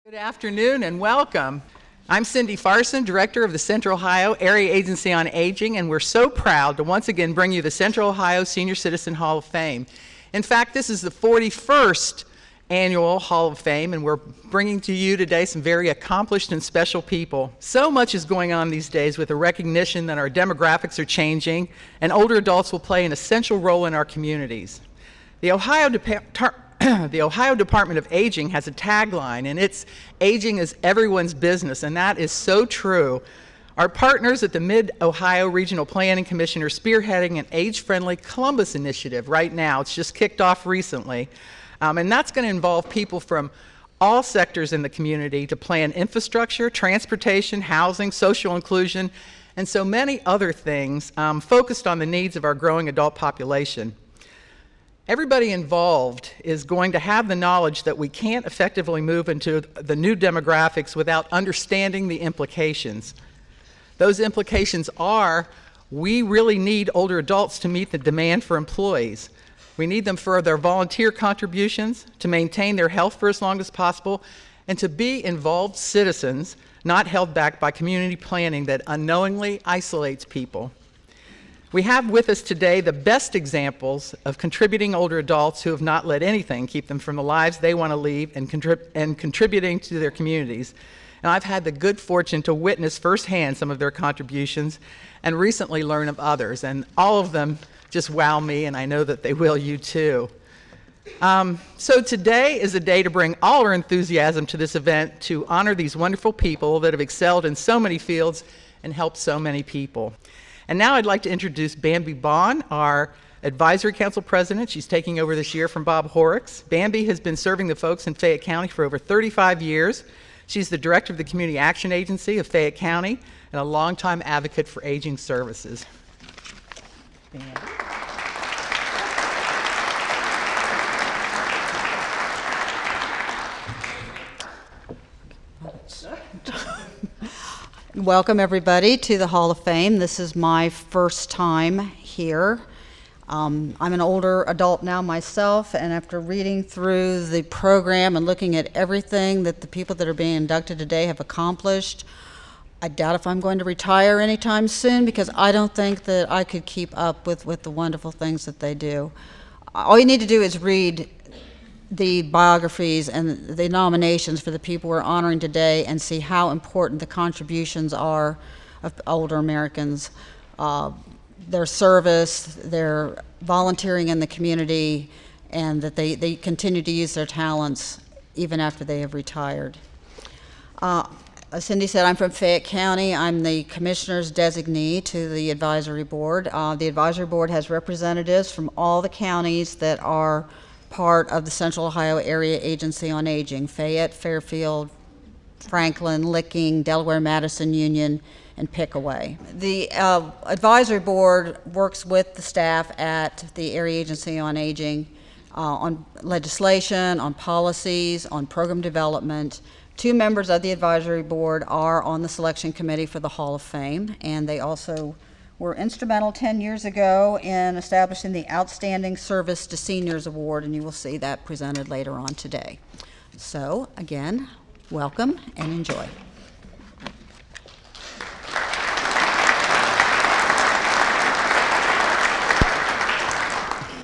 Good afternoon and welcome. I'm Cindy Farson, Director of the Central Ohio Area Agency on Aging, and we're so proud to once again bring you the Central Ohio Senior Citizen Hall of Fame. In fact, this is the 41st annual Hall of Fame, and we're bringing to you today some very accomplished and special people. So much is going on these days with the recognition that our demographics are changing, and older adults will play an essential role in our communities. The Ohio Department of Aging has a tagline, and it's "Aging is everyone's business," and that is so true. Our partners at the Mid-Ohio Regional Planning Commission are spearheading an age-friendly Columbus initiative right now. It's just kicked off recently, and that's going to involve people from all sectors in the community to plan infrastructure, transportation, housing, social inclusion, and so many other things focused on the needs of our growing adult population. Everybody involved is going to have the knowledge that we can't effectively move into the new demographics without understanding the implications. Those implications are we really need older adults to meet the demand for employees. We need them for their volunteer contributions, to maintain their health for as long as possible, and to be involved citizens, not held back by community planning that unknowingly isolates people. We have with us today the best examples of contributing older adults who have not let anything keep them from the lives they want to lead and contributing to their communities. And I've had the good fortune to witness firsthand some of their contributions and recently learn of others, and all of them just wow me, and I know that they will you too. So today is a day to bring all our enthusiasm to this event to honor these wonderful people that have excelled in so many fields and helped so many people. And now I'd like to introduce Bambi Bond, our Advisory Council President. She's taking over this year from Bob Horrocks. Bambi has been serving the folks in Fayette County for over 35 years. She's the Director of the Community Action Agency of Fayette County and a longtime advocate for aging services. Bambi. Welcome everybody to the Hall of Fame. This is my first time here. I'm an older adult now myself, and after reading through the program and looking at everything that the people that are being inducted today have accomplished, I doubt if I'm going to retire anytime soon because I don't think that I could keep up with the wonderful things that they do. All you need to do is read the biographies and the nominations for the people we're honoring today and see how important the contributions are of older Americans, their service, their volunteering in the community, and that they continue to use their talents even after they have retired. As Cindy said, I'm from Fayette County. I'm the commissioner's designee to the advisory board. The advisory board has representatives from all the counties that are part of the Central Ohio Area Agency on Aging: Fayette, Fairfield, Franklin, Licking, Delaware, Madison, Union, and Pickaway. The advisory board works with the staff at the Area Agency on Aging on legislation, on policies, on program development. 2 members of the advisory board are on the selection committee for the Hall of Fame, and they also were instrumental 10 years ago in establishing the Outstanding Service to Seniors Award, and you will see that presented later on today. So, again, welcome and enjoy.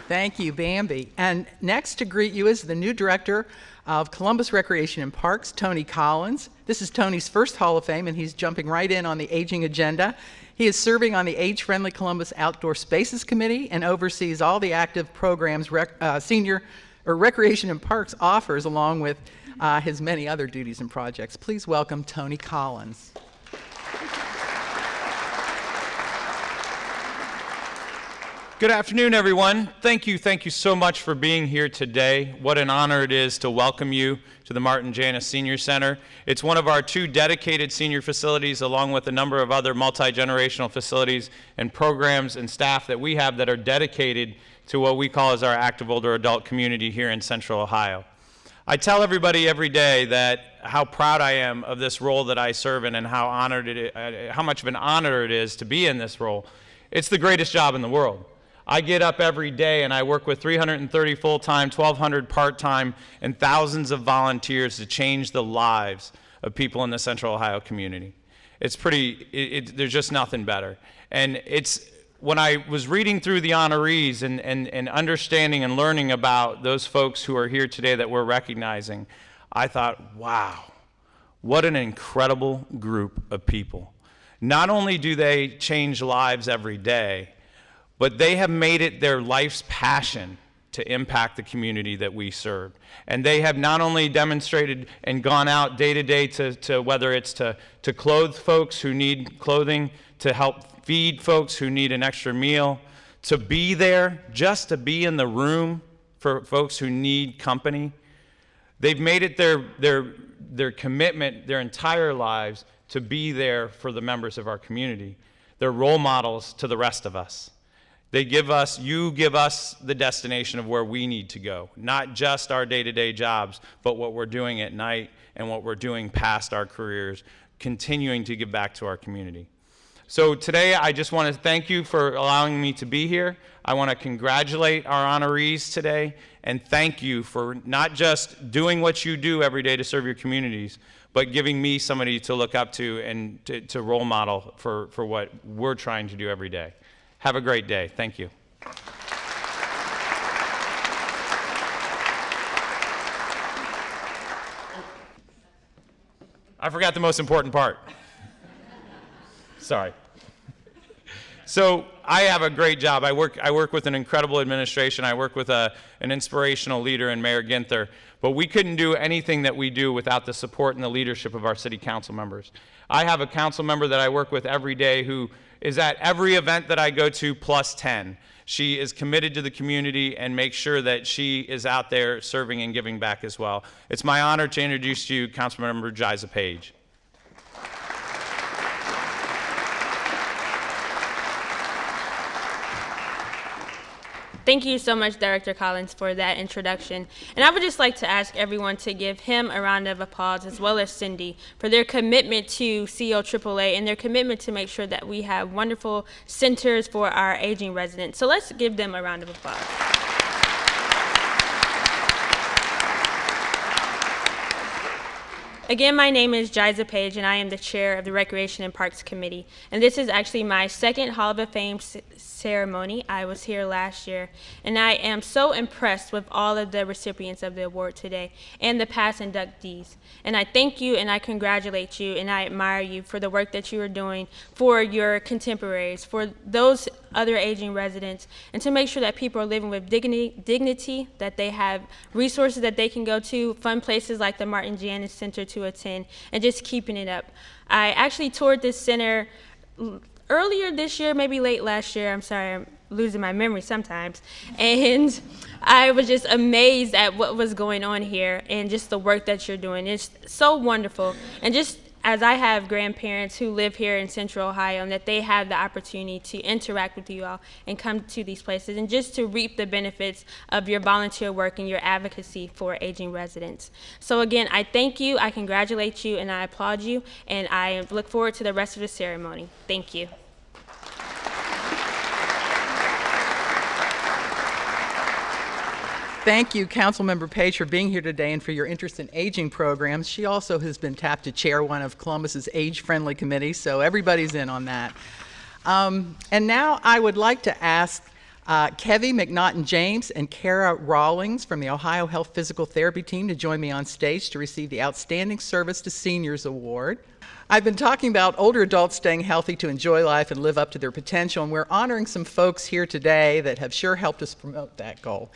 Thank you, Bambi. And next to greet you is the new Director of Columbus Recreation and Parks, Tony Collins. This is Tony's first Hall of Fame, and he's jumping right in on the aging agenda. He is serving on the Age-Friendly Columbus Outdoor Spaces Committee and oversees all the active programs Recreation and Parks offers, along with his many other duties and projects. Please welcome Tony Collins. Good afternoon, everyone. Thank you so much for being here today. What an honor it is to welcome you to the Martin Janis Senior Center. It's one of our 2 dedicated senior facilities, along with a number of other multi-generational facilities and programs and staff that we have that are dedicated to what we call as our active older adult community here in Central Ohio. I tell everybody every day that how proud I am of this role that I serve in and how much of an honor it is to be in this role. It's the greatest job in the world. I get up every day and I work with 330 full-time, 1,200 part-time, and thousands of volunteers to change the lives of people in the Central Ohio community. It's there's just nothing better. And when I was reading through the honorees and understanding and learning about those folks who are here today that we're recognizing, I thought, wow, what an incredible group of people. Not only do they change lives every day, but they have made it their life's passion to impact the community that we serve. And they have not only demonstrated and gone out day to day to whether it's to clothe folks who need clothing, to help feed folks who need an extra meal, to be there, just to be in the room for folks who need company. They've made it their commitment their entire lives to be there for the members of our community. They're role models to the rest of us. You give us the destination of where we need to go, not just our day-to-day jobs, but what we're doing at night and what we're doing past our careers, continuing to give back to our community. So today, I just want to thank you for allowing me to be here. I want to congratulate our honorees today and thank you for not just doing what you do every day to serve your communities, but giving me somebody to look up to and to role model for what we're trying to do every day. Have a great day. Thank you. I forgot the most important part. Sorry. So I have a great job. I work with an incredible administration. I work with an inspirational leader in Mayor Ginther. But we couldn't do anything that we do without the support and the leadership of our city council members. I have a council member that I work with every day who is at every event that I go to plus 10. She is committed to the community and makes sure that she is out there serving and giving back as well. It's my honor to introduce to you Councilmember Jiza Page. Thank you so much, Director Collins, for that introduction. And I would just like to ask everyone to give him a round of applause, as well as Cindy, for their commitment to COAAA and their commitment to make sure that we have wonderful centers for our aging residents. So let's give them a round of applause. Again, my name is Jiza Page, and I am the chair of the Recreation and Parks Committee. And this is actually my second Hall of Fame ceremony. I was here last year, and I am so impressed with all of the recipients of the award today and the past inductees. And I thank you, and I congratulate you, and I admire you for the work that you are doing for your contemporaries, for those other aging residents, and to make sure that people are living with dignity, that they have resources that they can go to, fun places like the Martin Janis Center to attend, and just keeping it up. I actually toured this center earlier this year, maybe late last year. I'm sorry, I'm losing my memory sometimes. And I was just amazed at what was going on here and just the work that you're doing. It's so wonderful. And just as I have grandparents who live here in Central Ohio, and that they have the opportunity to interact with you all and come to these places and just to reap the benefits of your volunteer work and your advocacy for aging residents. So again, I thank you, I congratulate you, and I applaud you, and I look forward to the rest of the ceremony. Thank you. Thank you, Councilmember Page, for being here today and for your interest in aging programs. She also has been tapped to chair one of Columbus's age-friendly committees, so everybody's in on that. And now I would like to ask Kevy McNaughton-James and Kara Rawlings from the Ohio Health Physical Therapy team to join me on stage to receive the Outstanding Service to Seniors Award. I've been talking about older adults staying healthy to enjoy life and live up to their potential, and we're honoring some folks here today that have sure helped us promote that goal.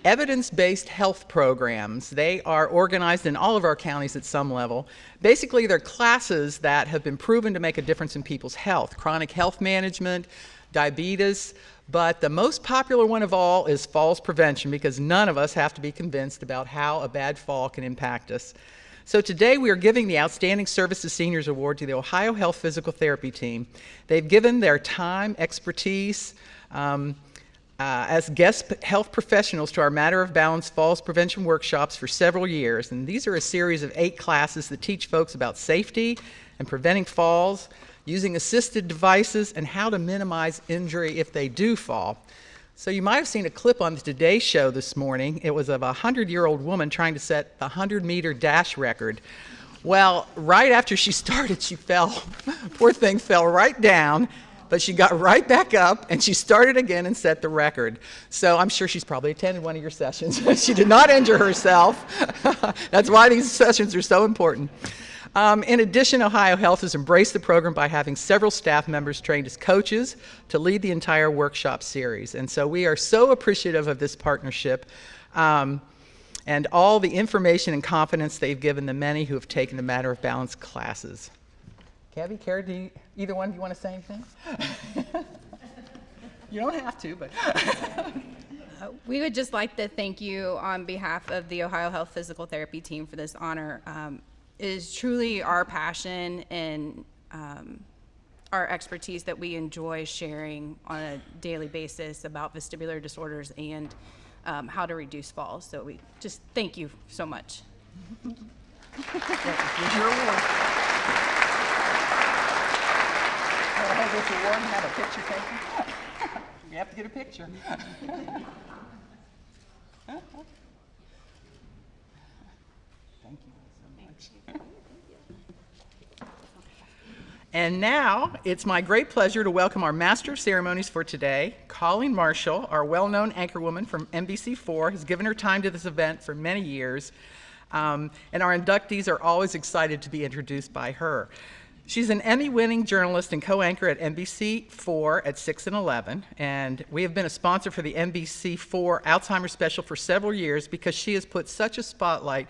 Evidence-based health programs, they are organized in all of our counties at some level. Basically, they're classes that have been proven to make a difference in people's health, chronic health management, diabetes, but the most popular one of all is falls prevention, because none of us have to be convinced about how a bad fall can impact us. So today we are giving the Outstanding Service to Seniors Award to the Ohio Health Physical Therapy team. They've given their time, expertise, as guest health professionals to our Matter of Balance Falls Prevention workshops for several years. And these are a series of 8 classes that teach folks about safety and preventing falls, using assisted devices, and how to minimize injury if they do fall. So you might have seen a clip on the Today Show this morning. It was of a 100-year-old woman trying to set the 100-meter dash record. Well, right after she started, she fell. Poor thing fell right down, but she got right back up, and she started again and set the record. So I'm sure she's probably attended one of your sessions. She did not injure herself. That's why these sessions are so important. In addition, Ohio Health has embraced the program by having several staff members trained as coaches to lead the entire workshop series. And so we are so appreciative of this partnership and all the information and confidence they've given the many who have taken the Matter of Balance classes. Kevin, Kara, either one of you want to say anything? You don't have to, but... We would just like to thank you on behalf of the Ohio Health Physical Therapy team for this honor. It is truly our passion and our expertise that we enjoy sharing on a daily basis about vestibular disorders and how to reduce falls. So we just thank you so much. Here's your award. Hold this award and have a picture taken. You have to get a picture. Thank you so much. And now, it's my great pleasure to welcome our Master of Ceremonies for today, Colleen Marshall, our well-known anchorwoman from NBC4, has given her time to this event for many years, and our inductees are always excited to be introduced by her. She's an Emmy-winning journalist and co-anchor at NBC4 at 6 and 11, and we have been a sponsor for the NBC4 Alzheimer's Special for several years because she has put such a spotlight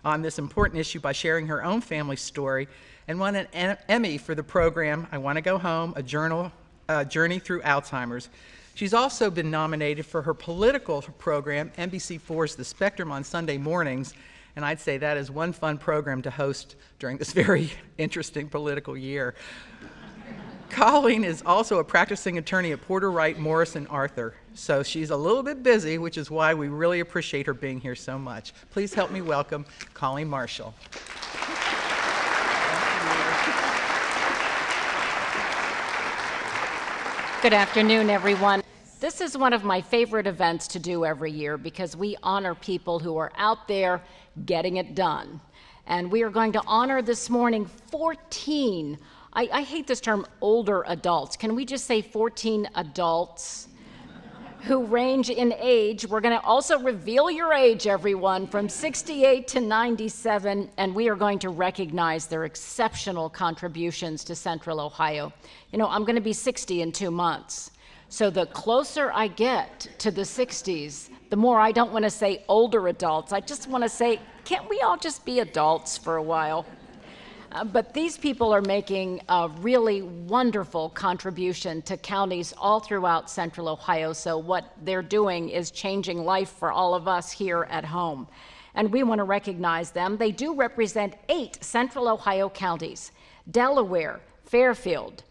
on this important issue by sharing her own family story and won an Emmy for the program I Want to Go Home, a Journey Through Alzheimer's. She's also been nominated for her political program, NBC4's The Spectrum on Sunday mornings, and I'd say that is one fun program to host during this very interesting political year. Colleen is also a practicing attorney at Porter, Wright, Morris, and Arthur, so she's a little bit busy, which is why we really appreciate her being here so much. Please help me welcome Colleen Marshall. Good afternoon, everyone. This is one of my favorite events to do every year because we honor people who are out there getting it done. And we are going to honor this morning 14, I hate this term, older adults. Can we just say 14 adults who range in age? We're going to also reveal your age, everyone, from 68 to 97, and we are going to recognize their exceptional contributions to Central Ohio. You know, I'm going to be 60 in 2 months. So the closer I get to the 60s, the more I don't want to say older adults. I just want to say, can't we all just be adults for a while? But these people are making a really wonderful contribution to counties all throughout Central Ohio. So what they're doing is changing life for all of us here at home. And we want to recognize them. They do represent 8 Central Ohio counties: Delaware, Fairfield,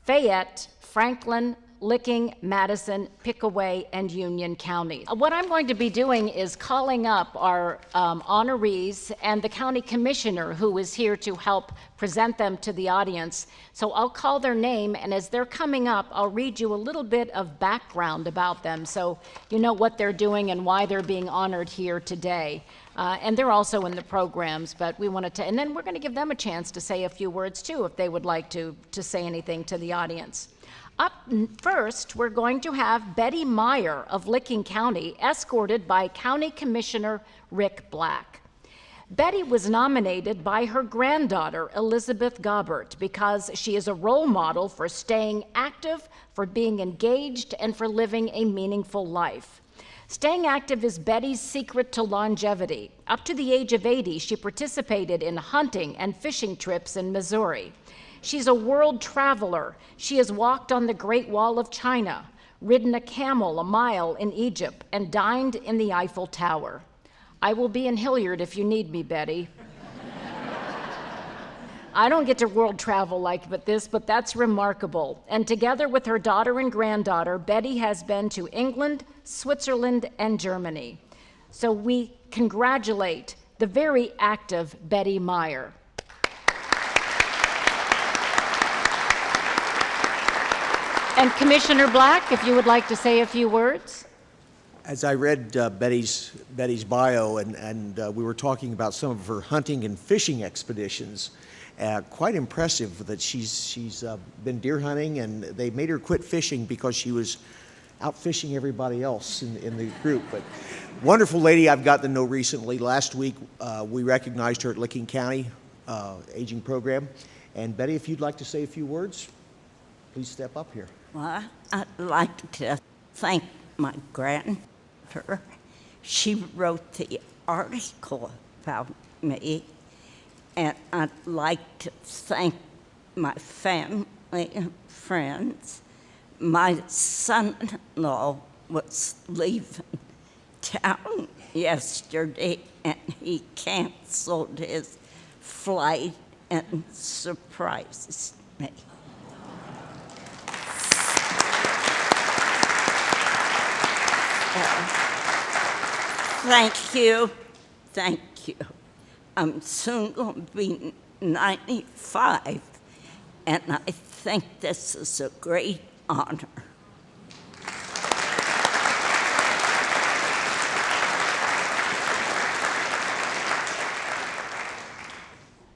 Fayette, Franklin, Licking, Madison, Pickaway, and Union counties. What I'm going to be doing is calling up our honorees and the county commissioner who is here to help present them to the audience. So I'll call their name, and as they're coming up, I'll read you a little bit of background about them so you know what they're doing and why they're being honored here today. And they're also in the programs, but we wanted to, and then we're going to give them a chance to say a few words too if they would like to say anything to the audience. Up first, we're going to have Betty Meyer of Licking County, escorted by County Commissioner Rick Black. Betty was nominated by her granddaughter, Elizabeth Gaubert, because she is a role model for staying active, for being engaged, and for living a meaningful life. Staying active is Betty's secret to longevity. Up to the age of 80, she participated in hunting and fishing trips in Missouri. She's a world traveler. She has walked on the Great Wall of China, ridden a camel a mile in Egypt, and dined in the Eiffel Tower. I will be in Hilliard if you need me, Betty. I don't get to world travel like this, but that's remarkable. And together with her daughter and granddaughter, Betty has been to England, Switzerland, and Germany. So we congratulate the very active Betty Meyer. And Commissioner Black, if you would like to say a few words. As I read Betty's bio, and we were talking about some of her hunting and fishing expeditions, quite impressive that she's been deer hunting, and they made her quit fishing because she was out fishing everybody else in the group. But wonderful lady I've gotten to know recently. Last week we recognized her at Licking County Aging Program. And Betty, if you'd like to say a few words, please step up here. Well, I'd like to thank my grandmother. She wrote the article about me, and I'd like to thank my family and friends. My son-in-law was leaving town yesterday, and he canceled his flight and surprised me. Thank you. Thank you. I'm soon going to be 95, and I think this is a great honor.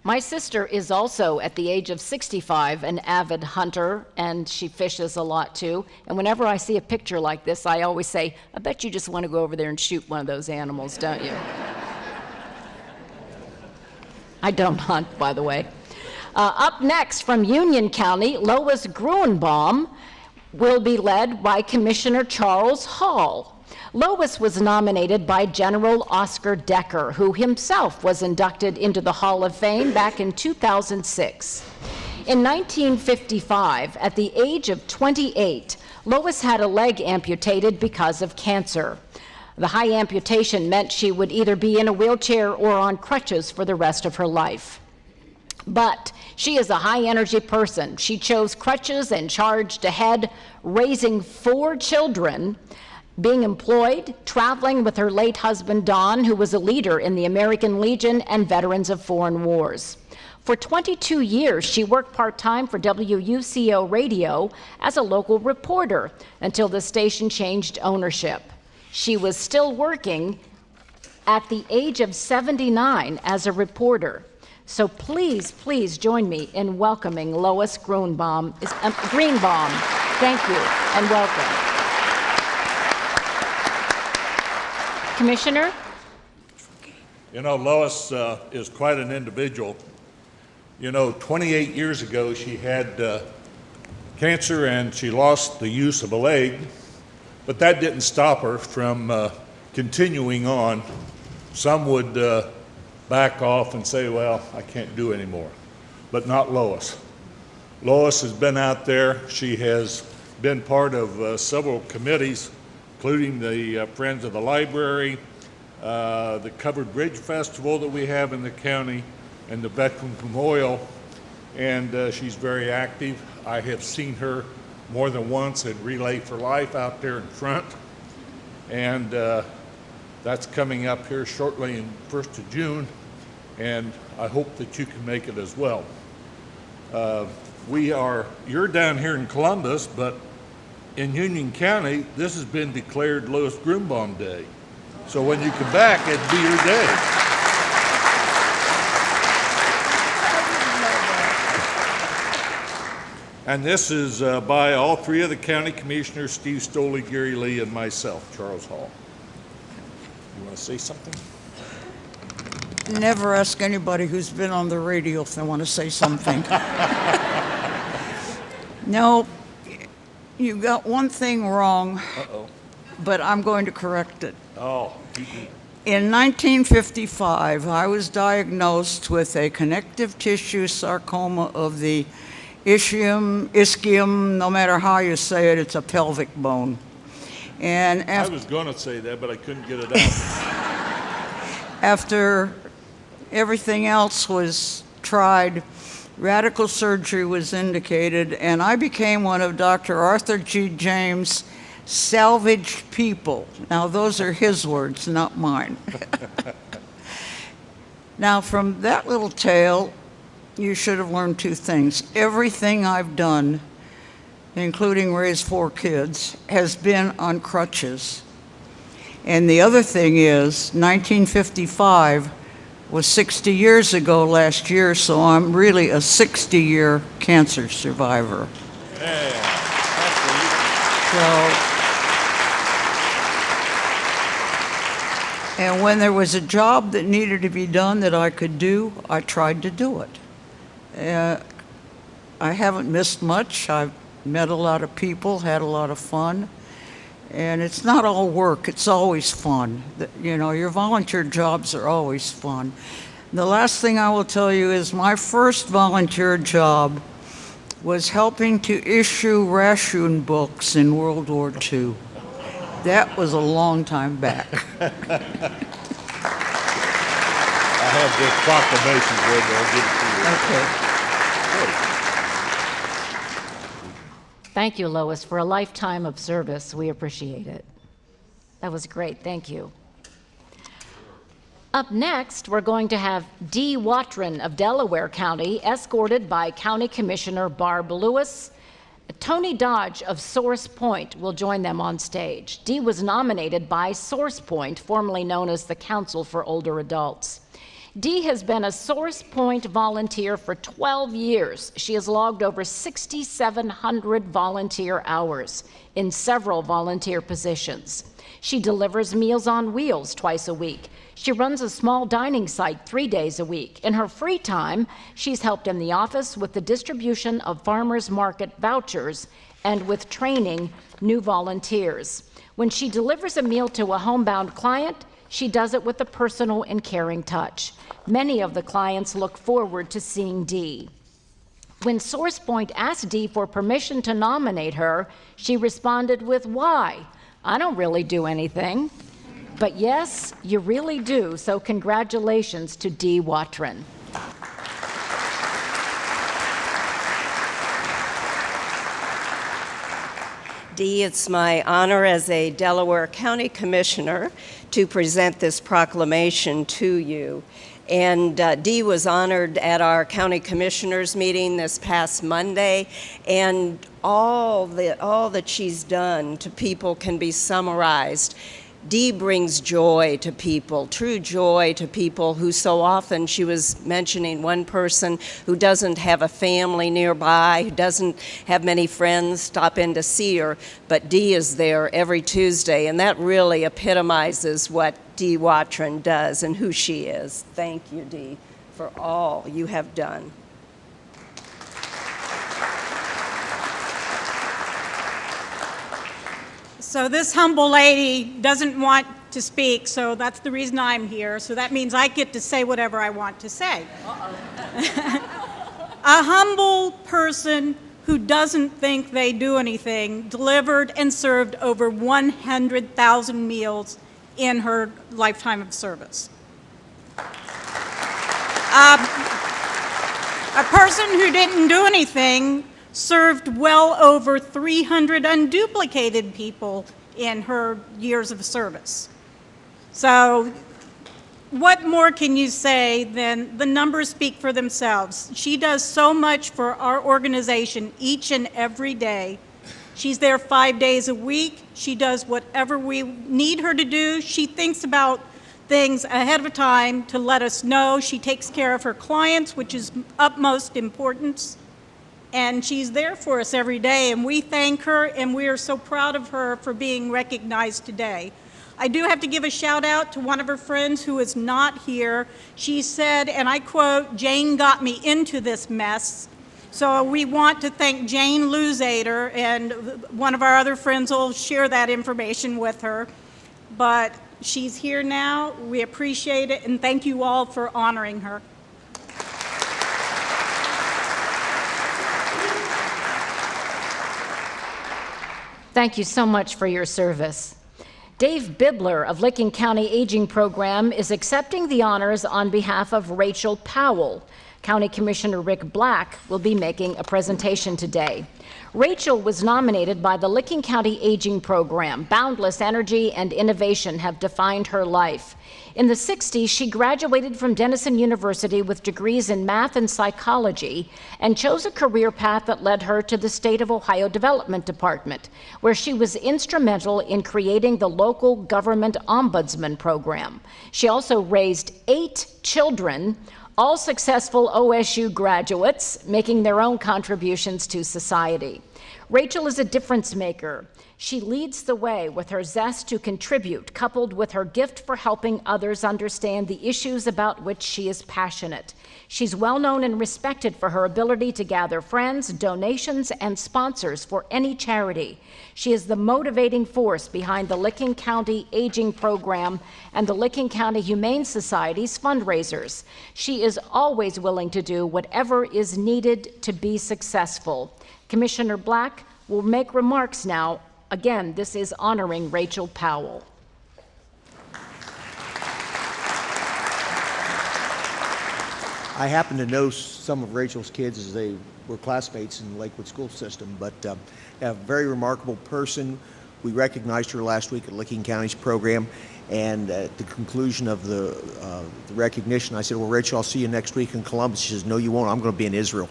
My sister is also, at the age of 65, an avid hunter, and she fishes a lot too. And whenever I see a picture like this, I always say, I bet you just want to go over there and shoot one of those animals, don't you? I don't hunt, by the way. Up next, from Union County, Lois Gruenbaum will be led by Commissioner Charles Hall. Lois was nominated by General Oscar Decker, who himself was inducted into the Hall of Fame back in 2006. In 1955, at the age of 28, Lois had a leg amputated because of cancer. The high amputation meant she would either be in a wheelchair or on crutches for the rest of her life. But she is a high-energy person. She chose crutches and charged ahead, raising 4 children, being employed, traveling with her late husband, Don, who was a leader in the American Legion and Veterans of Foreign Wars. For 22 years, she worked part-time for WUCO Radio as a local reporter until the station changed ownership. She was still working at the age of 79 as a reporter. So please, please join me in welcoming Lois Greenbaum. Thank you, and welcome. Commissioner? You know, Lois is quite an individual. You know, 28 years ago, she had cancer and she lost the use of a leg, but that didn't stop her from continuing on. Some would back off and say, well, I can't do anymore, but not Lois. Lois has been out there. She has been part of several committees, including the Friends of the Library, the Covered Bridge Festival that we have in the county, and the Veteran Memorial, and she's very active. I have seen her more than once at Relay for Life out there in front, and that's coming up here shortly in 1st of June, and I hope that you can make it as well. You're down here in Columbus, but in Union County, this has been declared Lois Gruenbaum Day. So when you come back, it'd be your day. And this is by all 3 of the county commissioners, Steve Stoley, Gary Lee, and myself, Charles Hall. You want to say something? Never ask anybody who's been on the radio if they want to say something. No. You got one thing wrong, but I'm going to correct it. Oh. In 1955, I was diagnosed with a connective tissue sarcoma of the ischium, no matter how you say it, it's a pelvic bone. And I was going to say that, but I couldn't get it out. After everything else was tried, radical surgery was indicated, and I became one of Dr. Arthur G. James' salvaged people. Now, those are his words, not mine. Now, from that little tale, you should have learned 2 things. Everything I've done including raise 4 kids, has been on crutches. And the other thing is, 1955 was 60 years ago last year, so I'm really a 60-year cancer survivor. Yeah, And when there was a job that needed to be done that I could do, I tried to do it. I haven't missed much. I've met a lot of people, had a lot of fun. And it's not all work, it's always fun. You know, your volunteer jobs are always fun. The last thing I will tell you is my first volunteer job was helping to issue ration books in World War II. That was a long time back. I have this proclamation ready. I'll give it to you. Okay. Thank you, Lois, for a lifetime of service. We appreciate it. That was great. Thank you. Up next, we're going to have Dee Watron of Delaware County, escorted by County Commissioner Barb Lewis. Tony Dodge of Source Point will join them on stage. Dee was nominated by Source Point, formerly known as the Council for Older Adults. Dee has been a Source Point volunteer for 12 years. She has logged over 6,700 volunteer hours in several volunteer positions. She delivers Meals on Wheels twice a week. She runs a small dining site 3 days a week. In her free time, she's helped in the office with the distribution of farmers market vouchers and with training new volunteers. When she delivers a meal to a homebound client, she does it with a personal and caring touch. Many of the clients look forward to seeing Dee. When SourcePoint asked Dee for permission to nominate her, she responded with, "Why? I don't really do anything." But yes, you really do, so congratulations to Dee Watron. Dee, it's my honor as a Delaware County Commissioner to present this proclamation to you. And Dee was honored at our County Commissioners meeting this past Monday, and all that she's done to people can be summarized. Dee brings joy to people, true joy to people who so often, she was mentioning one person who doesn't have a family nearby, who doesn't have many friends stop in to see her, but Dee is there every Tuesday, and that really epitomizes what Dee Watron does and who she is. Thank you, Dee, for all you have done. So this humble lady doesn't want to speak, so that's the reason I'm here. So that means I get to say whatever I want to say. A humble person who doesn't think they do anything delivered and served over 100,000 meals in her lifetime of service. A person who didn't do anything served well over 300 unduplicated people in her years of service. So what more can you say than the numbers speak for themselves? She does so much for our organization each and every day. She's there 5 days a week. She does whatever we need her to do. She thinks about things ahead of time to let us know. She takes care of her clients, which is utmost importance. And she's there for us every day, and we thank her, and we are so proud of her for being recognized today. I do have to give a shout out to one of her friends who is not here. She said, and I quote, "Jane got me into this mess." So we want to thank Jane Luzader, and one of our other friends will share that information with her. But she's here now. We appreciate it, and thank you all for honoring her. Thank you so much for your service. Dave Bibler of Licking County Aging Program is accepting the honors on behalf of Rachel Powell. County Commissioner Rick Black will be making a presentation today. Rachel was nominated by the Licking County Aging Program. Boundless energy and innovation have defined her life. In the 60s, she graduated from Denison University with degrees in math and psychology and chose a career path that led her to the State of Ohio Development Department, where she was instrumental in creating the local government ombudsman program. She also raised 8 children, all successful OSU graduates, making their own contributions to society. Rachel is a difference maker. She leads the way with her zest to contribute, coupled with her gift for helping others understand the issues about which she is passionate. She's well known and respected for her ability to gather friends, donations, and sponsors for any charity. She is the motivating force behind the Licking County Aging Program and the Licking County Humane Society's fundraisers. She is always willing to do whatever is needed to be successful. Commissioner Black will make remarks now. Again, this is honoring Rachel Powell. I happen to know some of Rachel's kids as they were classmates in the Lakewood school system, but a very remarkable person. We recognized her last week at Licking County's program, and at the conclusion of the recognition, I said, well, Rachel, I'll see you next week in Columbus. She says, no, you won't. I'm going to be in Israel.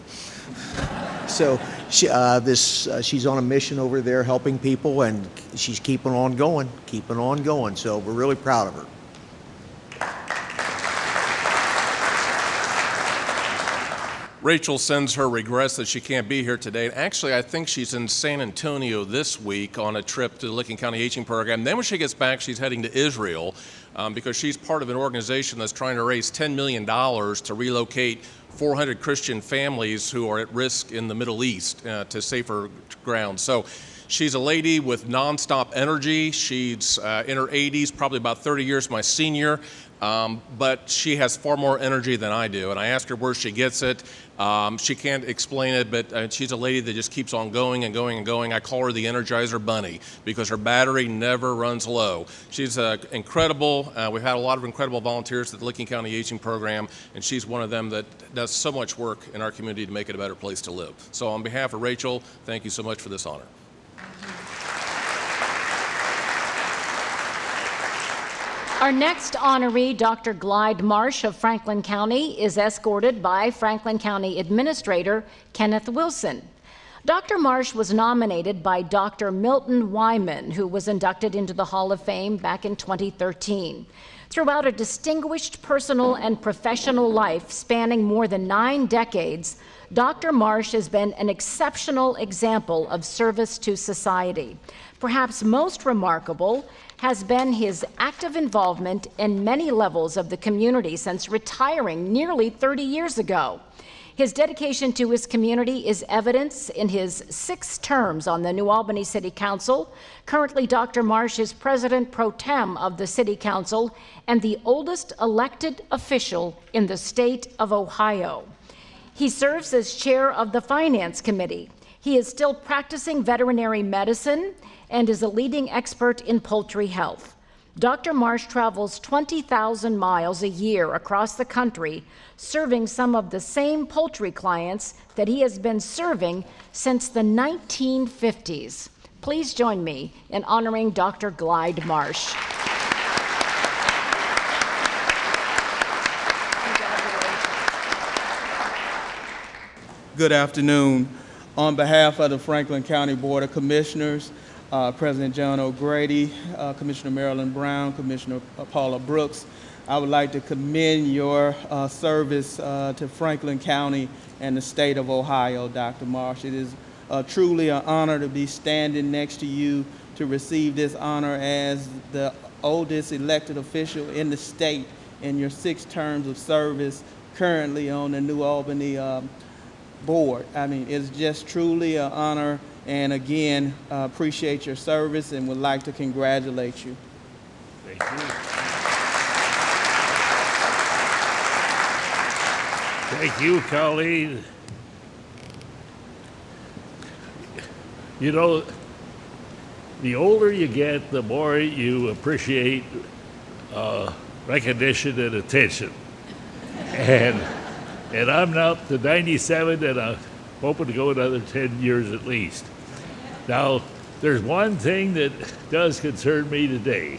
So she's on a mission over there helping people, and she's keeping on going. So we're really proud of her. Rachel sends her regrets that she can't be here today. Actually, I think she's in San Antonio this week on a trip to the Licking County Aging Program. Then when she gets back, she's heading to Israel because she's part of an organization that's trying to raise $10 million to relocate 400 Christian families who are at risk in the Middle East to safer ground. So she's a lady with nonstop energy. She's in her 80s, probably about 30 years my senior. But she has far more energy than I do, and I asked her where she gets it. She can't explain it, but she's a lady that just keeps on going and going and going. I call her the Energizer Bunny because her battery never runs low. She's incredible. We've had a lot of incredible volunteers at the Licking County Aging Program, and she's one of them that does so much work in our community to make it a better place to live. So on behalf of Rachel, thank you so much for this honor. Our next honoree, Dr. Glide Marsh of Franklin County, is escorted by Franklin County Administrator Kenneth Wilson. Dr. Marsh was nominated by Dr. Milton Wyman, who was inducted into the Hall of Fame back in 2013. Throughout a distinguished personal and professional life spanning more than 9 decades, Dr. Marsh has been an exceptional example of service to society. Perhaps most remarkable has been his active involvement in many levels of the community since retiring nearly 30 years ago. His dedication to his community is evidenced in his 6 terms on the New Albany City Council. Currently, Dr. Marsh is President Pro Tem of the City Council and the oldest elected official in the state of Ohio. He serves as chair of the Finance Committee. He is still practicing veterinary medicine and is a leading expert in poultry health. Dr. Marsh travels 20,000 miles a year across the country, serving some of the same poultry clients that he has been serving since the 1950s. Please join me in honoring Dr. Glide Marsh. Good afternoon. On behalf of the Franklin County Board of Commissioners, President John O'Grady, Commissioner Marilyn Brown, Commissioner Paula Brooks, I would like to commend your service to Franklin County and the state of Ohio, Dr. Marsh. It is truly an honor to be standing next to you to receive this honor as the oldest elected official in the state in your 6 terms of service currently on the New Albany board. I mean, it's just truly an honor, and again, appreciate your service and would like to congratulate you. Thank you. Thank you, Colleen. You know, the older you get, the more you appreciate recognition and attention. And I'm now up to 97, and I'm hoping to go another 10 years at least. Now, there's one thing that does concern me today,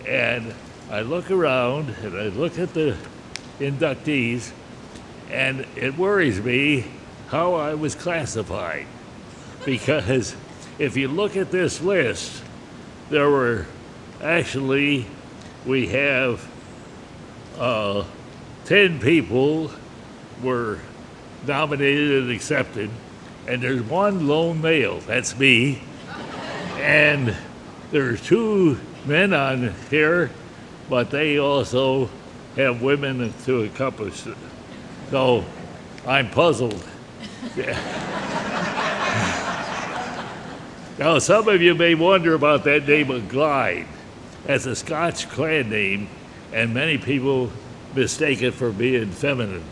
and I look around and I look at the inductees, and it worries me how I was classified. Because if you look at this list, there were actually, we have 10 people were nominated and accepted, and there's one lone male, that's me, and there's 2 men on here, but they also have women to accomplish it. So I'm puzzled. Now, some of you may wonder about that name of Glide. That's a Scotch clan name, and many people mistake it for being feminine.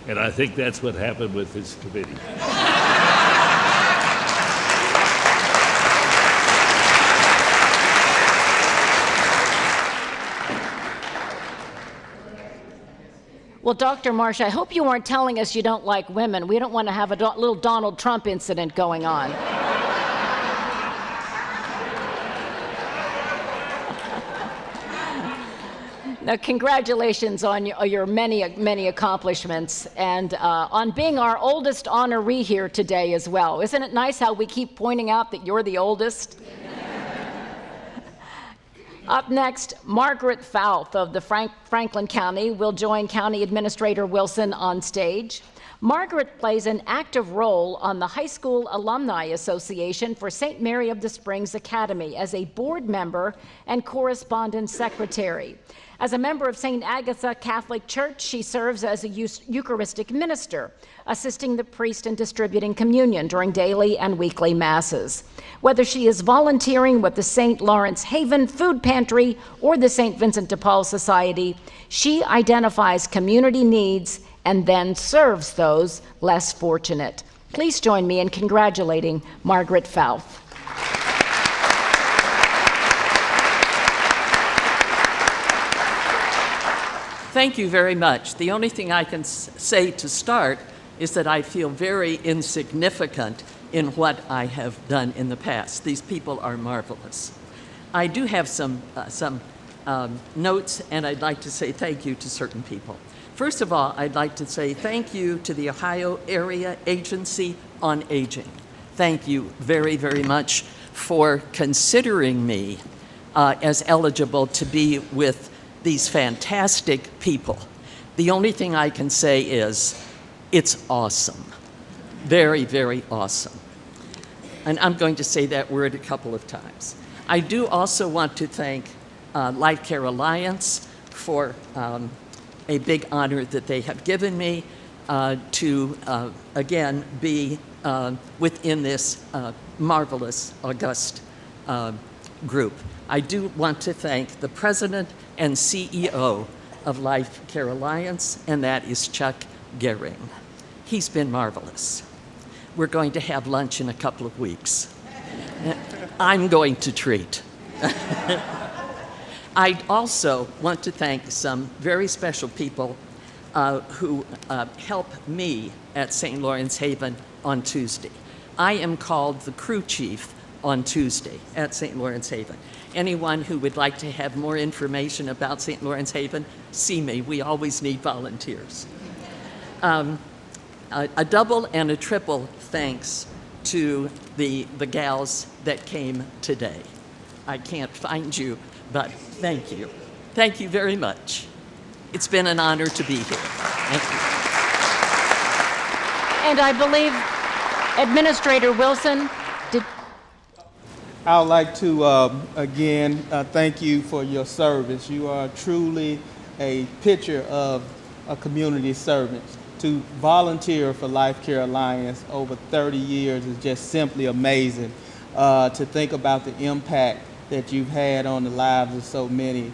And I think that's what happened with this committee. Well, Dr. Marsh, I hope you weren't telling us you don't like women. We don't want to have a little Donald Trump incident going on. Now, congratulations on your many, many accomplishments and on being our oldest honoree here today as well. Isn't it nice how we keep pointing out that you're the oldest? Up next, Margaret Fouth of the Franklin County will join County Administrator Wilson on stage. Margaret plays an active role on the High School Alumni Association for St. Mary of the Springs Academy as a board member and correspondence secretary. As a member of St. Agatha Catholic Church, she serves as a Eucharistic minister, assisting the priest in distributing communion during daily and weekly masses. Whether she is volunteering with the St. Lawrence Haven Food Pantry or the St. Vincent de Paul Society, she identifies community needs and then serves those less fortunate. Please join me in congratulating Margaret Fouth. Thank you very much. The only thing I can say to start is that I feel very insignificant in what I have done in the past. These people are marvelous. I do have some notes, and I'd like to say thank you to certain people. First of all, I'd like to say thank you to the Ohio Area Agency on Aging. Thank you very, very much for considering me as eligible to be with these fantastic people. The only thing I can say is it's awesome. Very, very awesome. And I'm going to say that word a couple of times. I do also want to thank Life Care Alliance for a big honor that they have given me to, again, be within this marvelous, august group. I do want to thank the president and CEO of Life Care Alliance, and that is Chuck Gehring. He's been marvelous. We're going to have lunch in a couple of weeks. I'm going to treat. I also want to thank some very special people who help me at St. Lawrence Haven on Tuesday. I am called the crew chief on Tuesday at St. Lawrence Haven. Anyone who would like to have more information about St. Lawrence Haven, see me. We always need volunteers. A double and a triple thanks to the gals that came today. I can't find you, but thank you. Thank you very much. It's been an honor to be here. Thank you. And I believe Administrator Wilson did. I would like to, again, thank you for your service. You are truly a picture of a community servant. To volunteer for Life Care Alliance over 30 years is just simply amazing. To think about the impact that you've had on the lives of so many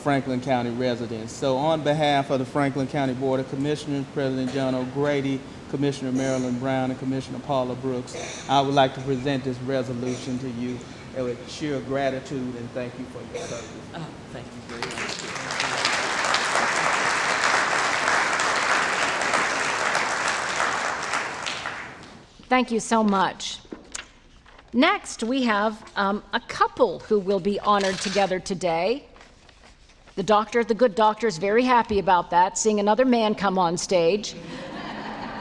Franklin County residents. So on behalf of the Franklin County Board of Commissioners, President John O'Grady, Commissioner Marilyn Brown, and Commissioner Paula Brooks, I would like to present this resolution to you with sheer gratitude and thank you for your service. Oh, thank you very much. Thank you so much. Next, we have a couple who will be honored together today. The good doctor is very happy about that, seeing another man come on stage.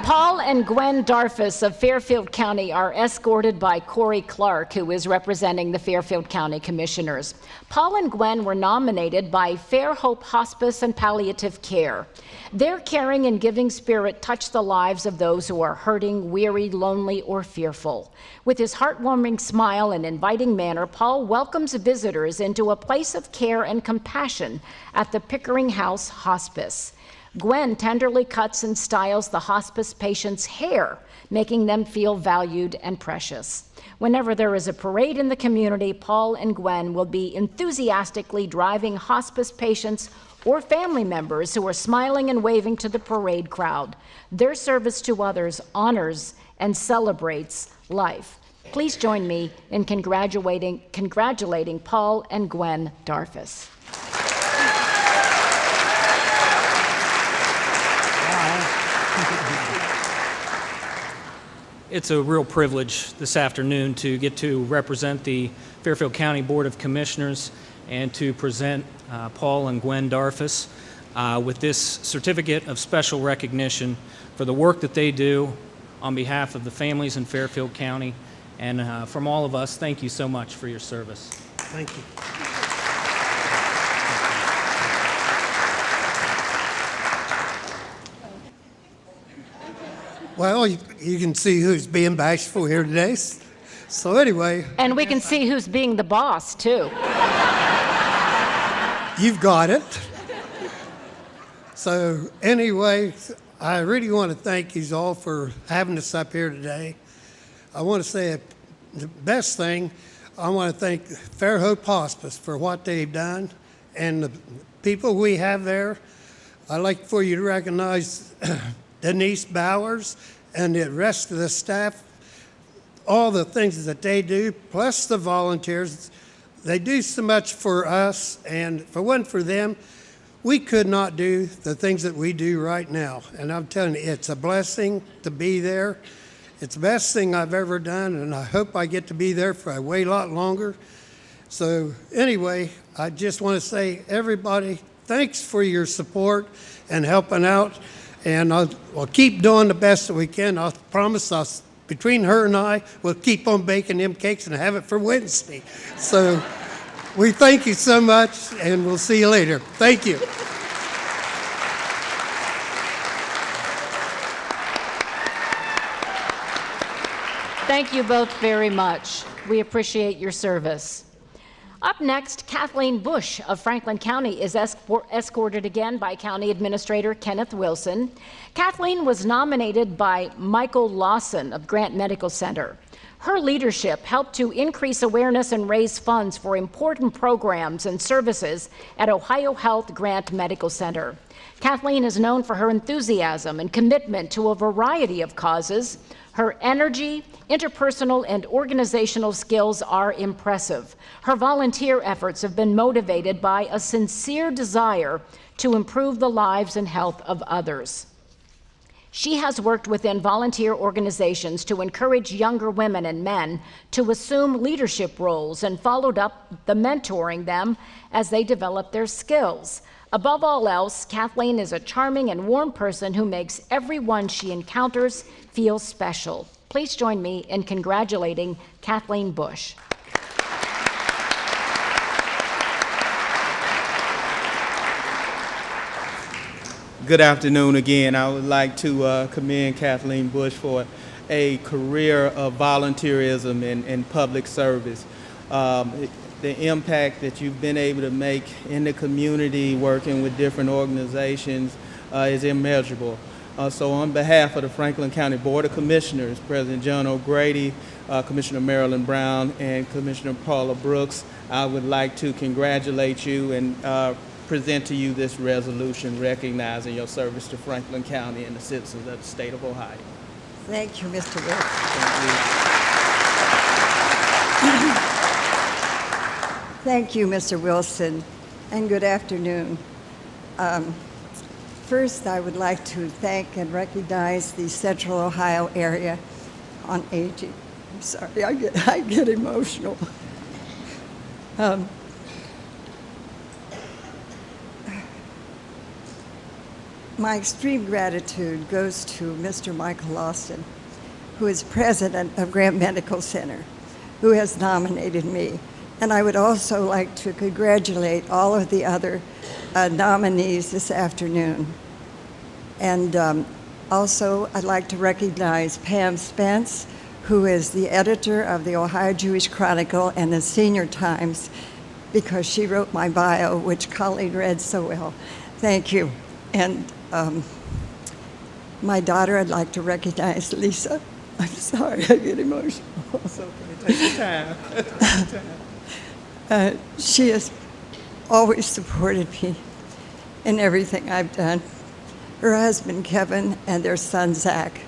Paul and Gwen Darfus of Fairfield County are escorted by Corey Clark, who is representing the Fairfield County Commissioners. Paul and Gwen were nominated by Fair Hope Hospice and Palliative Care. Their caring and giving spirit touched the lives of those who are hurting, weary, lonely, or fearful. With his heartwarming smile and inviting manner, Paul welcomes visitors into a place of care and compassion at the Pickering House Hospice. Gwen tenderly cuts and styles the hospice patients' hair, making them feel valued and precious. Whenever there is a parade in the community, Paul and Gwen will be enthusiastically driving hospice patients or family members who are smiling and waving to the parade crowd. Their service to others honors and celebrates life. Please join me in congratulating Paul and Gwen Darfus. It's a real privilege this afternoon to get to represent the Fairfield County Board of Commissioners and to present Paul and Gwen Darfus with this certificate of special recognition for the work that they do on behalf of the families in Fairfield County. And from all of us, thank you so much for your service. Thank you. Well, you can see who's being bashful here today. So anyway. And we can see who's being the boss, too. You've got it. So anyway, I really want to thank you all for having us up here today. I want to say the best thing, I want to thank Fair Hope Hospice for what they've done and the people we have there. I'd like for you to recognize Denise Bowers and the rest of the staff, all the things that they do, plus the volunteers. They do so much for us, and if it wasn't for them, we could not do the things that we do right now. And I'm telling you, it's a blessing to be there. It's the best thing I've ever done, and I hope I get to be there for a way lot longer. So anyway, I just want to say, everybody, thanks for your support and helping out. And we'll keep doing the best that we can. I promise us, between her and I, we'll keep on baking them cakes and have it for Wednesday. So we thank you so much, and we'll see you later. Thank you. Thank you both very much. We appreciate your service. Up next, Kathleen Bush of Franklin County is escorted again by County Administrator Kenneth Wilson. Kathleen was nominated by Michael Lawson of Grant Medical Center. Her leadership helped to increase awareness and raise funds for important programs and services at Ohio Health Grant Medical Center. Kathleen is known for her enthusiasm and commitment to a variety of causes. Her energy, interpersonal, and organizational skills are impressive. Her volunteer efforts have been motivated by a sincere desire to improve the lives and health of others. She has worked within volunteer organizations to encourage younger women and men to assume leadership roles and followed up the mentoring them as they develop their skills. Above all else, Kathleen is a charming and warm person who makes everyone she encounters feel special. Please join me in congratulating Kathleen Bush. Good afternoon again. I would like to commend Kathleen Bush for a career of volunteerism and public service. The impact that you've been able to make in the community working with different organizations is immeasurable. So on behalf of the Franklin County Board of Commissioners, President John O'Grady, Commissioner Marilyn Brown, and Commissioner Paula Brooks, I would like to congratulate you and present to you this resolution recognizing your service to Franklin County and the citizens of the state of Ohio. Thank you, Mr. Wilson. Thank you, Mr. Wilson, and good afternoon. First, I would like to thank and recognize the Central Ohio Area on Aging. I'm sorry, I get emotional. My extreme gratitude goes to Mr. Michael Austin, who is president of Grant Medical Center, who has nominated me. And I would also like to congratulate all of the other nominees this afternoon. And also, I'd like to recognize Pam Spence, who is the editor of the Ohio Jewish Chronicle and the Senior Times, because she wrote my bio, which Colleen read so well. Thank you. And my daughter, I'd like to recognize Lisa. I'm sorry, I get emotional. It's okay. Take your time. Take your time. She has always supported me in everything I've done. Her husband, Kevin, and their son, Zach.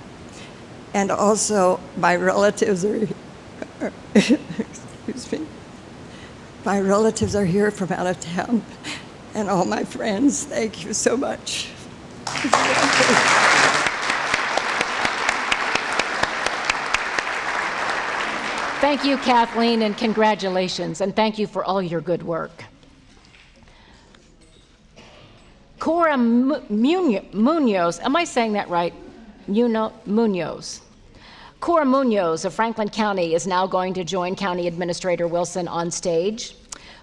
And also, my relatives are excuse me. My relatives are here from out of town, and all my friends. Thank you so much. Thank you, Kathleen, and congratulations, and thank you for all your good work. Cora Munoz, am I saying that right? Munoz. Cora Munoz of Franklin County is now going to join County Administrator Wilson on stage.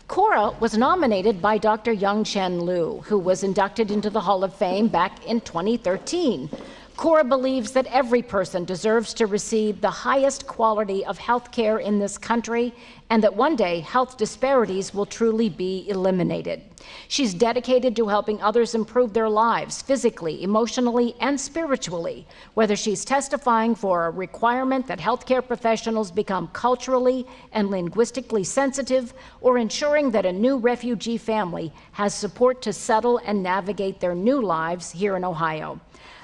Cora was nominated by Dr. Young Chen Liu, who was inducted into the Hall of Fame back in 2013. Cora believes that every person deserves to receive the highest quality of health care in this country, and that one day health disparities will truly be eliminated. She's dedicated to helping others improve their lives physically, emotionally, and spiritually, whether she's testifying for a requirement that healthcare professionals become culturally and linguistically sensitive, or ensuring that a new refugee family has support to settle and navigate their new lives here in Ohio.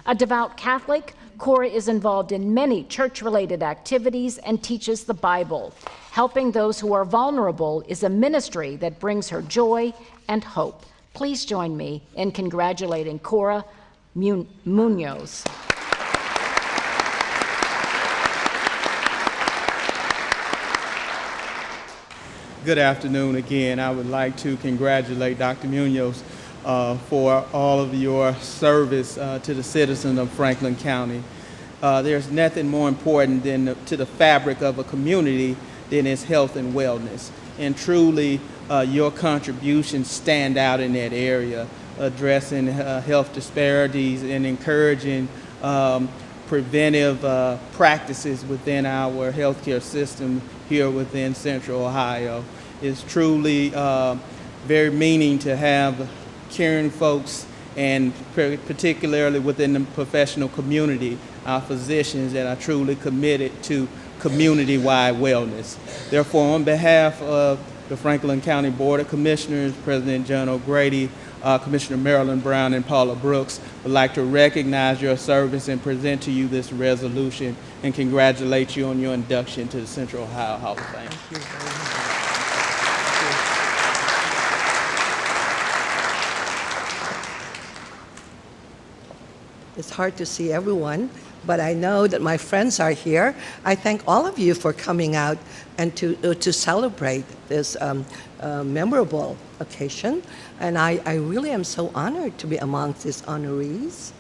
A devout Catholic, Cora is involved in many church-related activities and teaches the Bible. Helping those who are vulnerable is a ministry that brings her joy and hope. Please join me in congratulating Cora Munoz. Good afternoon again. I would like to congratulate Dr. Munoz for all of your service to the citizens of Franklin County. There's nothing more important to the fabric of a community than its health and wellness. And truly, your contributions stand out in that area, addressing health disparities and encouraging preventive practices within our healthcare system here within Central Ohio. It's truly very meaning to have caring folks, and particularly within the professional community, our physicians that are truly committed to community-wide wellness. Therefore, on behalf of the Franklin County Board of Commissioners, President John O'Grady, Commissioner Marilyn Brown, and Paula Brooks, would like to recognize your service and present to you this resolution and congratulate you on your induction to the Central Ohio Hall of Fame. Thank you very much. It's hard to see everyone, but I know that my friends are here. I thank all of you for coming out and to celebrate this memorable occasion. And I really am so honored to be amongst these honorees.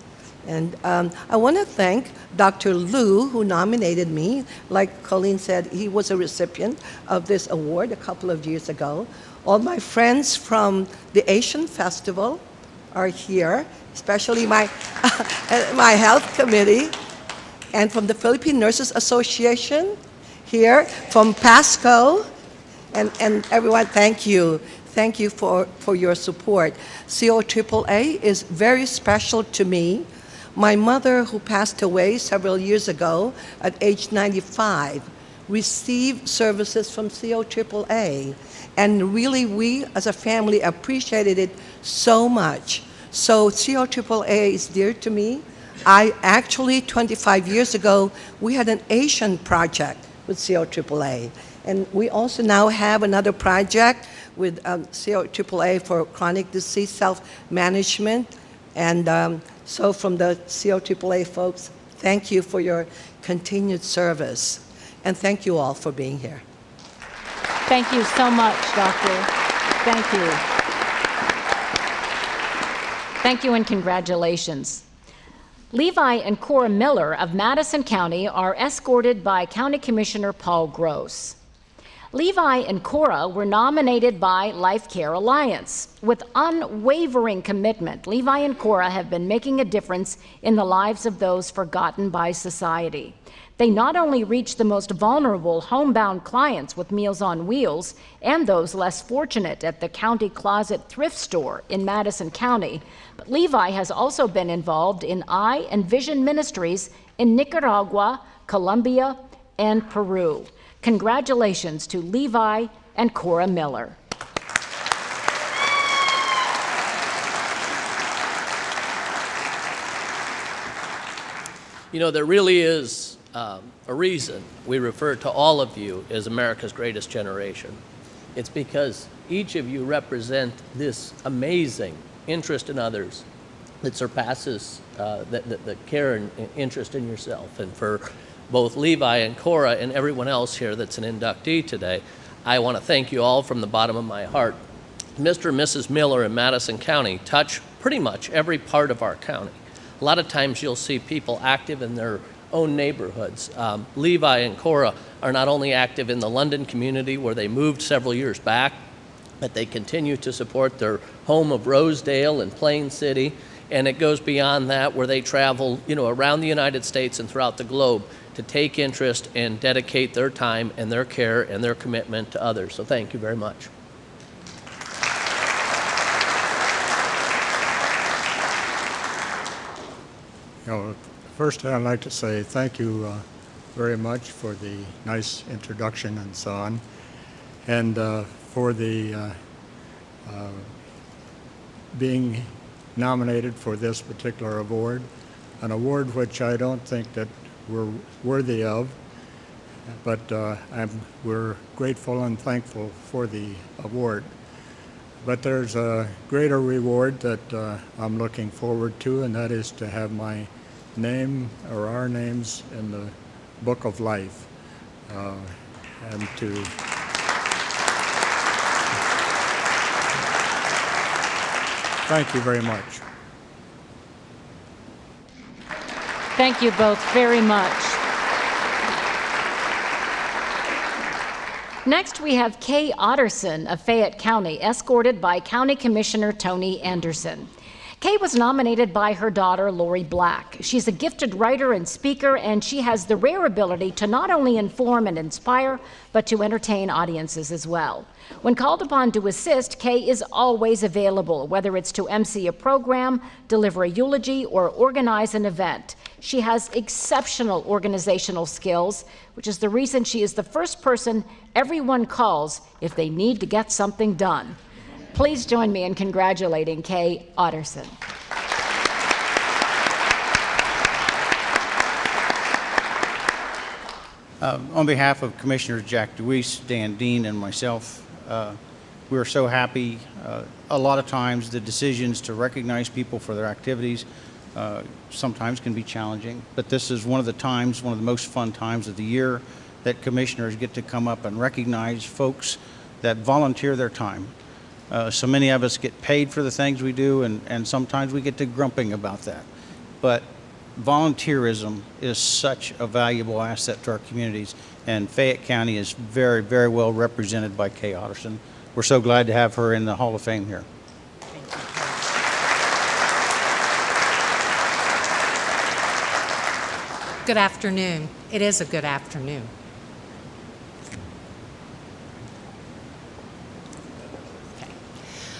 And I want to thank Dr. Liu, who nominated me. Like Colleen said, he was a recipient of this award a couple of years ago. All my friends from the Asian Festival are here, especially my health committee, and from the Philippine Nurses Association here, from PASCO, and everyone, thank you. Thank you for your support. COAAA is very special to me. My mother, who passed away several years ago at age 95, received services from COAAA. And really, we as a family appreciated it so much. So COAAA is dear to me. I actually, 25 years ago, we had an Asian project with COAAA. And we also now have another project with COAAA for chronic disease self-management. And so from the COAAA folks, thank you for your continued service. And thank you all for being here. Thank you so much, Doctor. Thank you. Thank you and congratulations. Levi and Cora Miller of Madison County are escorted by County Commissioner Paul Gross. Levi and Cora were nominated by Life Care Alliance. With unwavering commitment, Levi and Cora have been making a difference in the lives of those forgotten by society. They not only reach the most vulnerable homebound clients with Meals on Wheels and those less fortunate at the County Closet Thrift Store in Madison County, but Levi has also been involved in Eye and Vision Ministries in Nicaragua, Colombia, and Peru. Congratulations to Levi and Cora Miller. You know, there really is a reason we refer to all of you as America's greatest generation. It's because each of you represent this amazing interest in others that surpasses the care and interest in yourself. And for both Levi and Cora and everyone else here that's an inductee today, I want to thank you all from the bottom of my heart. Mr. and Mrs. Miller in Madison County touch pretty much every part of our county. A lot of times you'll see people active in their own neighborhoods. Levi and Cora are not only active in the London community where they moved several years back, but they continue to support their home of Rosedale and Plain City, and it goes beyond that where they travel, you know, around the United States and throughout the globe to take interest and dedicate their time and their care and their commitment to others. So thank you very much. You know, first I'd like to say thank you very much for the nice introduction and so on, and for the being nominated for this particular award, an award which I don't think that we're worthy of, but we're grateful and thankful for the award. But there's a greater reward that I'm looking forward to, and that is to have my name or our names in the Book of Life, and to thank you very much. Thank you both very much. Next, we have Kay Otterson of Fayette County, escorted by County Commissioner Tony Anderson. Kay was nominated by her daughter, Lori Black. She's a gifted writer and speaker, and she has the rare ability to not only inform and inspire, but to entertain audiences as well. When called upon to assist, Kay is always available, whether it's to MC a program, deliver a eulogy, or organize an event. She has exceptional organizational skills, which is the reason she is the first person everyone calls if they need to get something done. Please join me in congratulating Kay Otterson. On behalf of Commissioners Jack DeWeese, Dan Dean, and myself, we are so happy. A lot of times the decisions to recognize people for their activities sometimes can be challenging, but this is one of the most fun times of the year that commissioners get to come up and recognize folks that volunteer their time. So many of us get paid for the things we do, and sometimes we get to grumping about that. But volunteerism is such a valuable asset to our communities, and Fayette County is very, very well represented by Kay Otterson. We're so glad to have her in the Hall of Fame here. Good afternoon. It is a good afternoon.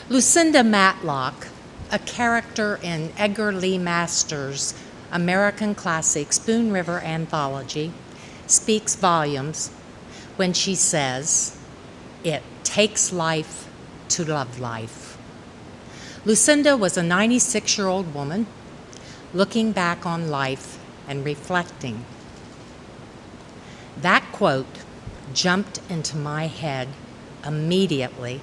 Lucinda Matlock, a character in Edgar Lee Masters' American classic Spoon River Anthology, speaks volumes when she says, "It takes life to love life." Lucinda was a 96-year-old woman looking back on life and reflecting. That quote jumped into my head immediately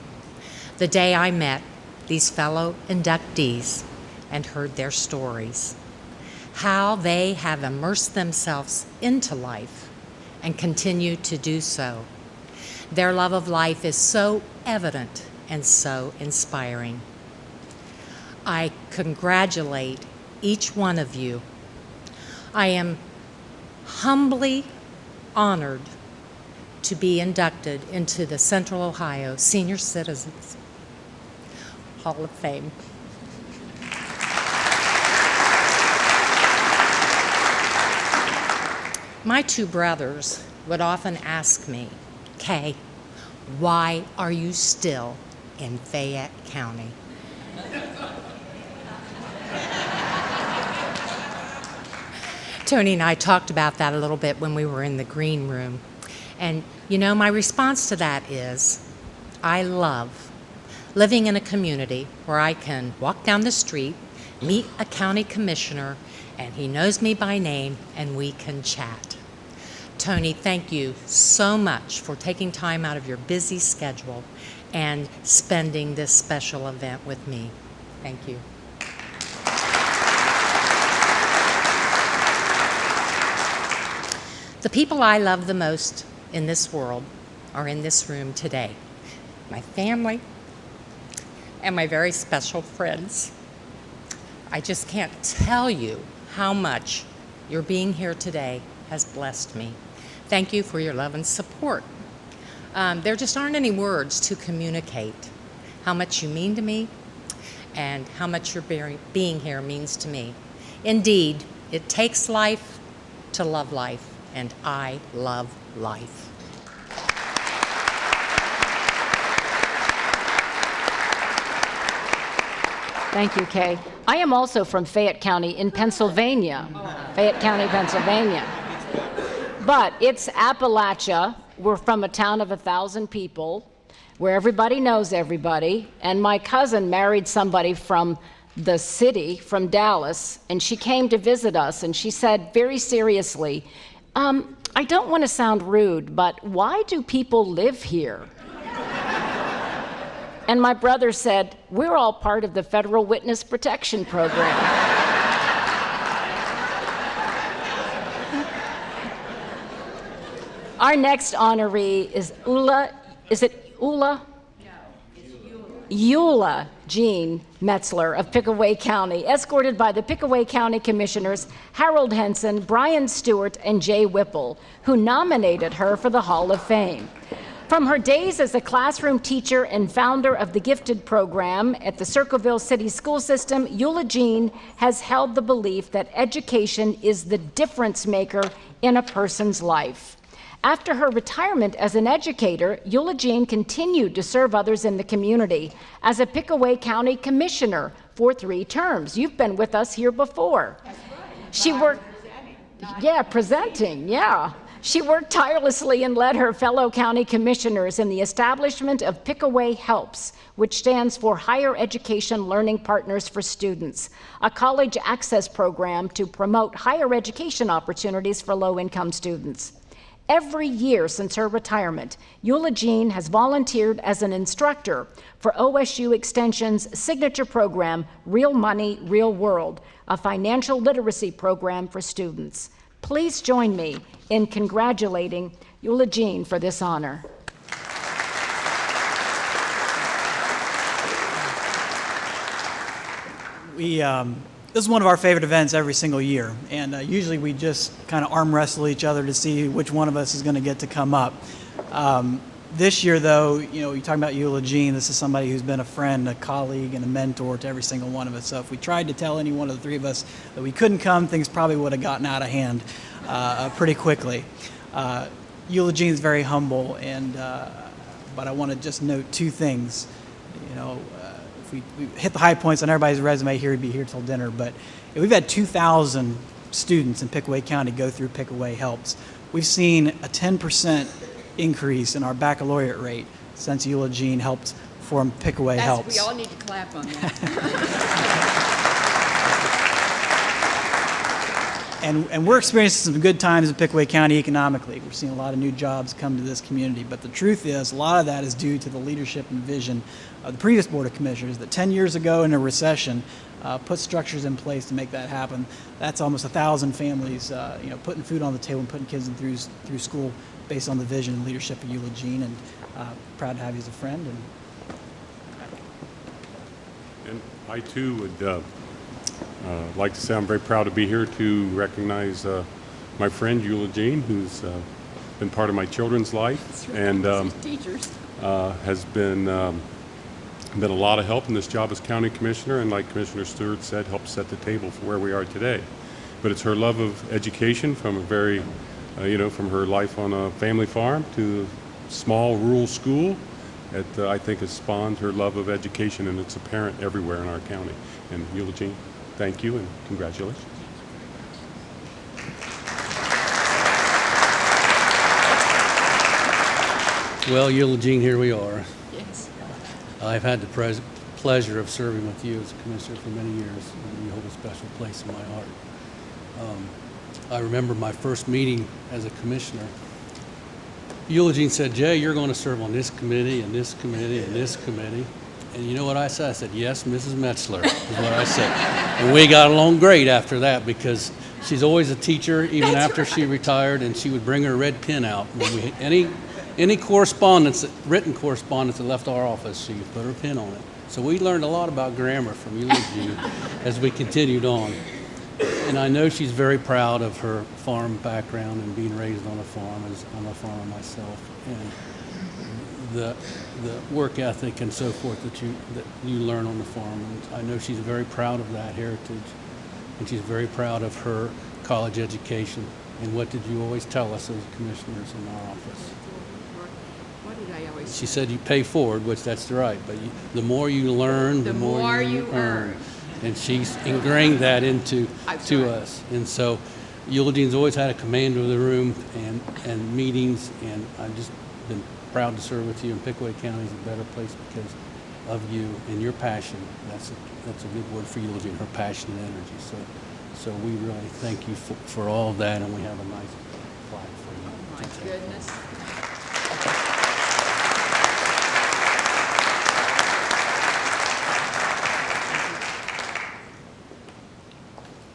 the day I met these fellow inductees and heard their stories, how they have immersed themselves into life and continue to do so. Their love of life is so evident and so inspiring. I congratulate each one of you. I am humbly honored to be inducted into the Central Ohio Senior Citizens Hall of Fame. My two brothers would often ask me, Kay, why are you still in Fayette County? Tony and I talked about that a little bit when we were in the green room. And you know, my response to that is, I love living in a community where I can walk down the street, meet a county commissioner, and he knows me by name, and we can chat. Tony, thank you so much for taking time out of your busy schedule and spending this special event with me. Thank you. The people I love the most in this world are in this room today. My family and my very special friends. I just can't tell you how much your being here today has blessed me. Thank you for your love and support. There just aren't any words to communicate how much you mean to me and how much your being here means to me. Indeed, it takes life to love life, and I love life. Thank you, Kay. I am also from Fayette County in Pennsylvania. Fayette County, Pennsylvania. But it's Appalachia. We're from a town of 1,000 people where everybody knows everybody. And my cousin married somebody from the city, from Dallas, and she came to visit us, and she said very seriously, I don't want to sound rude, but why do people live here? And my brother said, we're all part of the Federal Witness Protection Program. Our next honoree is Eula Jean Metzler of Pickaway County, escorted by the Pickaway County Commissioners Harold Henson, Brian Stewart, and Jay Whipple, who nominated her for the Hall of Fame. From her days as a classroom teacher and founder of the Gifted program at the Circleville City School System, Eula Jean has held the belief that education is the difference maker in a person's life. After her retirement as an educator, Eula Jean continued to serve others in the community as a Pickaway County Commissioner for 3 terms. You've been with us here before. That's right. She worked, presenting. She worked tirelessly and led her fellow county commissioners in the establishment of Pickaway Helps, which stands for Higher Education Learning Partners for Students, a college access program to promote higher education opportunities for low-income students. Every year since her retirement, Eula Jean has volunteered as an instructor for OSU Extension's signature program, Real Money, Real World, a financial literacy program for students. Please join me in congratulating Eula Jean for this honor. This is one of our favorite events every single year, and usually we just kind of arm wrestle each other to see which one of us is going to get to come up. This year, though, you're talking about Eula Jean. This is somebody who's been a friend, a colleague, and a mentor to every single one of us. So if we tried to tell any one of the 3 of us that we couldn't come, things probably would have gotten out of hand pretty quickly. Eula Jean's very humble, but I want to just note 2 things. We hit the high points on everybody's resume here, we'd be here till dinner, but we've had 2,000 students in Pickaway County go through Pickaway Helps. We've seen a 10% increase in our baccalaureate rate since Eula Jean helped form Pickaway Helps. We all need to clap on that. And we're experiencing some good times in Pickaway County economically. We're seeing a lot of new jobs come to this community, but the truth is a lot of that is due to the leadership and vision of the previous Board of Commissioners that 10 years ago in a recession put structures in place to make that happen. That's almost 1,000 families putting food on the table and putting kids through school based on the vision and leadership of Eula Jean, and proud to have you as a friend. And And I too would like to say I'm very proud to be here to recognize my friend Eula Jean, who's been part of my children's life and Teachers. has been a lot of help in this job as county commissioner, and like Commissioner Stewart said, helped set the table for where we are today. But it's her love of education from a very, from her life on a family farm to a small rural school that I think has spawned her love of education, and it's apparent everywhere in our county. And Eula Jean, thank you and congratulations. Well, Eula Jean, here we are. Yes. I've had the pleasure of serving with you as a commissioner for many years, and you hold a special place in my heart. I remember my first meeting as a commissioner. Eula Jean said, Jay, you're going to serve on this committee and this committee and this committee. And you know what I said? I said, yes, Mrs. Metzler, is what I said. And we got along great after that because she's always a teacher, even after she retired, and she would bring her red pen out. When we any correspondence, written correspondence that left our office, she would put her pen on it. So we learned a lot about grammar from Eula Jean as we continued on. And I know she's very proud of her farm background and being raised on a farm, as I'm a farmer myself, and the work ethic and so forth that you learn on the farm. And I know she's very proud of that heritage, and she's very proud of her college education. And what did you always tell us as commissioners in our office? What did I always She said you pay forward, which that's right, but the more you learn, the more you earn. And she's ingrained that into us. And so Eula Jean's always had a command of the room and meetings, and I've just been proud to serve with you. And Pickaway County is a better place because of you and your passion. That's a good word for Eula Jean, her passion and energy. So we really thank you for all of that, and we have a nice flag for you. Oh my goodness.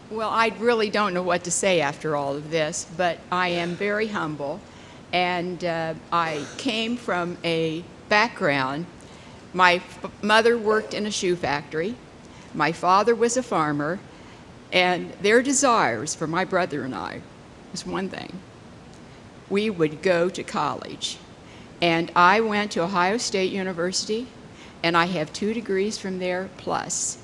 Well, I really don't know what to say after all of this, but I am very humble, and I came from a background. My mother worked in a shoe factory. My father was a farmer, and their desires for my brother and I was one thing. We would go to college, and I went to Ohio State University, and I have 2 degrees from there plus.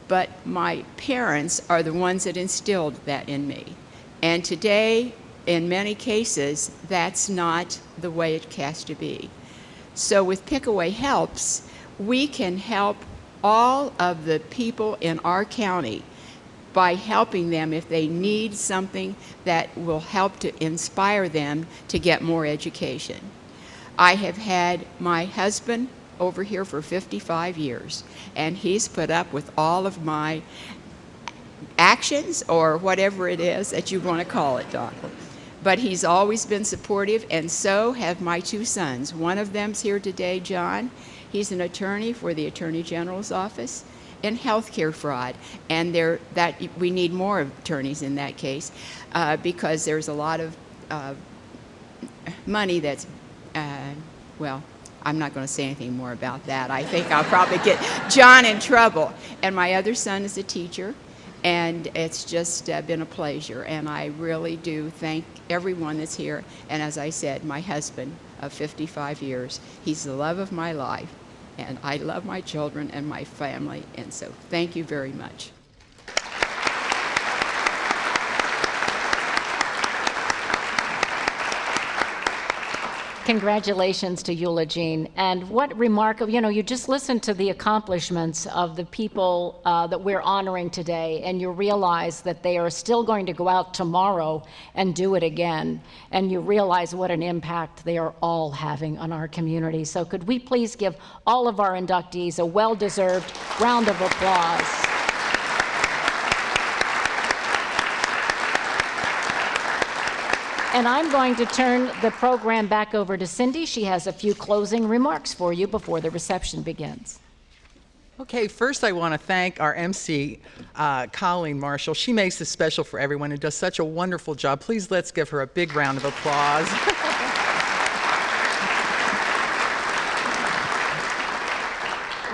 But my parents are the ones that instilled that in me. And today, in many cases, that's not the way it has to be. So with Pickaway Helps, we can help all of the people in our county by helping them if they need something that will help to inspire them to get more education. I have had my husband over here for 55 years, and he's put up with all of my actions, or whatever it is that you want to call it, Doctor. But he's always been supportive, and so have my 2 sons. One of them's here today, John. He's an attorney for the Attorney General's office in healthcare fraud, and we need more attorneys in that case because there's a lot of money that's, well, I'm not going to say anything more about that. I think I'll probably get John in trouble. And my other son is a teacher, and it's just been a pleasure. And I really do thank everyone that's here. And as I said, my husband of 55 years, he's the love of my life. And I love my children and my family. And so thank you very much. Congratulations to Eula Jean. And what remarkable, you just listened to the accomplishments of the people that we're honoring today, and you realize that they are still going to go out tomorrow and do it again. And you realize what an impact they are all having on our community. So could we please give all of our inductees a well-deserved round of applause. And I'm going to turn the program back over to Cindy. She has a few closing remarks for you before the reception begins. Okay, first I want to thank our MC, Colleen Marshall. She makes this special for everyone and does such a wonderful job. Please let's give her a big round of applause.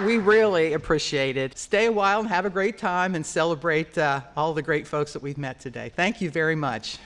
We really appreciate it. Stay a while and have a great time and celebrate all the great folks that we've met today. Thank you very much.